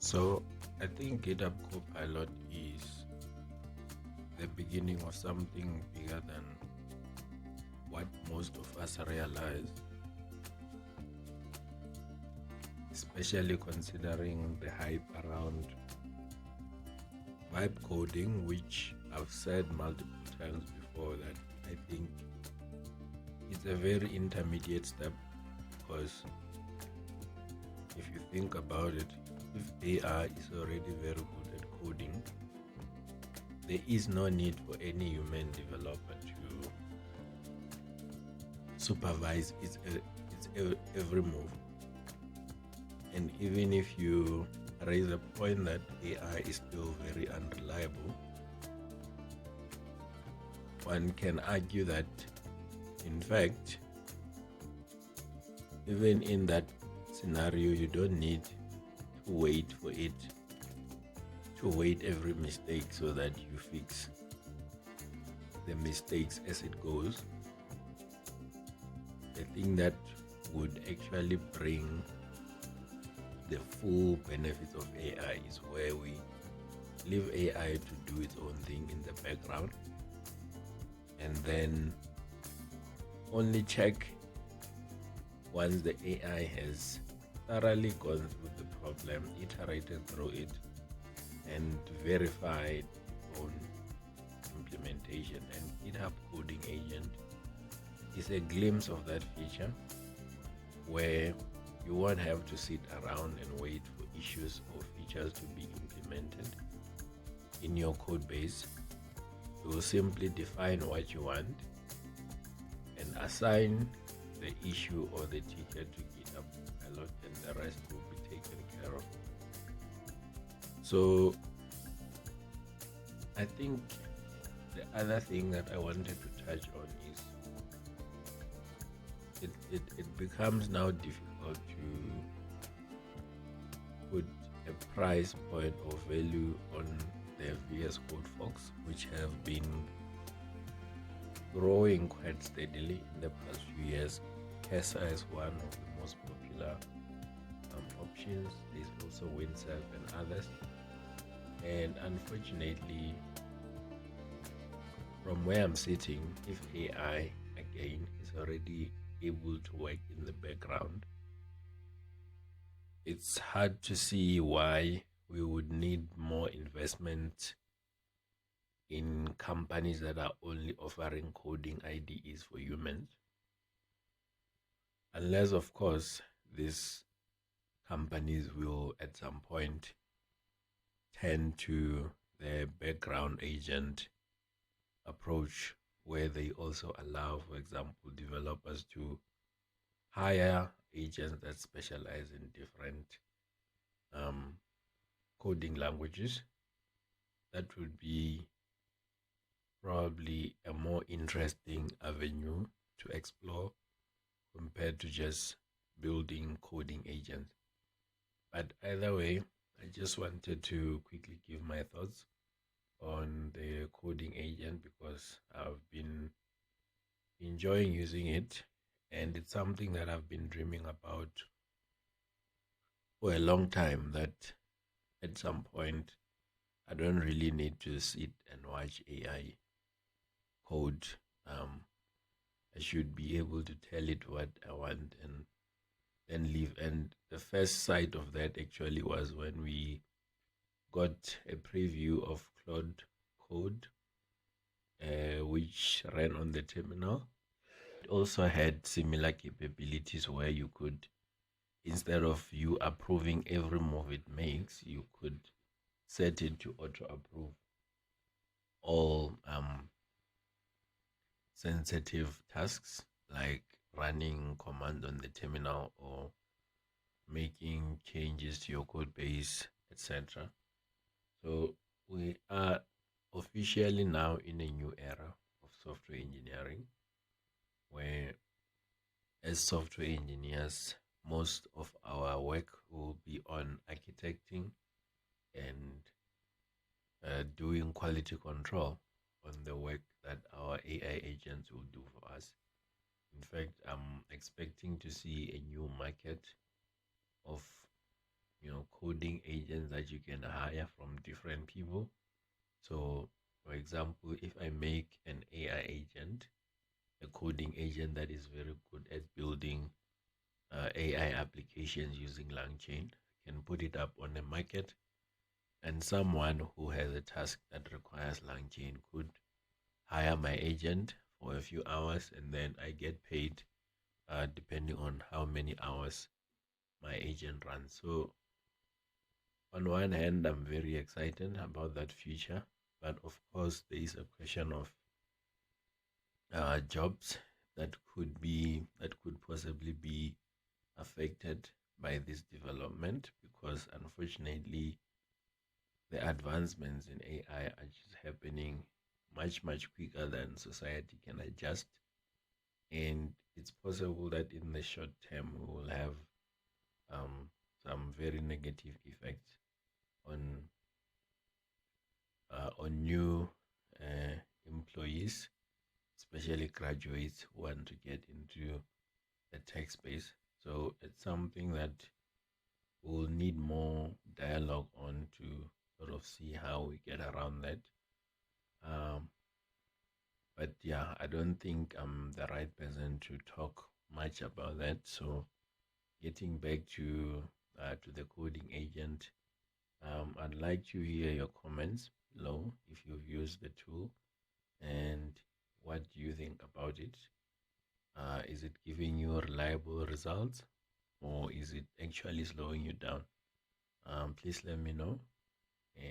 So I think GitHub Copilot is the beginning of something bigger than what most of us realize, especially considering the hype around vibe coding, which I've said multiple times before that I think it's a very intermediate step, because if you think about it, if AI is already very good at coding, there is no need for any human developer to supervise its every move. And even if you raise a point that AI is still very unreliable, one can argue that, in fact, even in that scenario, you don't need to wait for it to wait every mistake so that you fix the mistakes as it goes. I think that would actually bring the full benefits of AI is where we leave AI to do its own thing in the background, and then only check once the AI has thoroughly gone through the problem, iterated through it, and verified on implementation. And GitHub Coding Agent is a glimpse of that feature, where you won't have to sit around and wait for issues or features to be implemented in your code base. You will simply define what you want and assign the issue or the ticket to GitHub Copilot, and the rest will be taken care of. So I think the other thing that I wanted to touch on is it becomes now difficult to put a price point or value on the VS Code folks, which have been growing quite steadily in the past few years. Cursor is one of the most popular options. There's also Windsurf and others. And unfortunately, from where I'm sitting, if AI again is already able to work in the background, it's hard to see why we would need more investment in companies that are only offering coding IDEs for humans. Unless, of course, these companies will at some point turn to the background agent approach, where they also allow, for example, developers to hire agents that specialize in different coding languages. That would be probably a more interesting avenue to explore compared to just building coding agents. But either way, I just wanted to quickly give my thoughts on the coding agent, because I've been enjoying using it, and it's something that I've been dreaming about for a long time, that at some point I don't really need to sit and watch AI code. I should be able to tell it what I want and then leave. And the first sight of that actually was when we got a preview of Claude Code, which ran on the terminal. It also had similar capabilities where you could, instead of you approving every move it makes, you could set it to auto approve all sensitive tasks, like running command on the terminal or making changes to your code base, etc. So we are officially now in a new era of software engineering, where as software engineers, most of our work will be on architecting and doing quality control on the work that our AI agents will do for us. In fact, I'm expecting to see a new market of coding agents that you can hire from different people. So for example, if I make an AI agent, a coding agent that is very good at building AI applications using LangChain, can put it up on the market, and someone who has a task that requires LangChain could hire my agent for a few hours, and then I get paid depending on how many hours my agent runs. So on one hand, I'm very excited about that future, but of course, there is a question of jobs that could possibly be affected by this development, because unfortunately the advancements in AI are just happening much quicker than society can adjust, and it's possible that in the short term we will have some very negative effects on new uh, employees, especially graduates who want to get into the tech space. So it's something that we'll need more dialogue on to sort of see how we get around that. Um, but yeah, I don't think I'm the right person to talk much about that. So getting back to the coding agent, I'd like to hear your comments below if you've used the tool, and what do you think about it? Is it giving you reliable results, or is it actually slowing you down? Please let me know.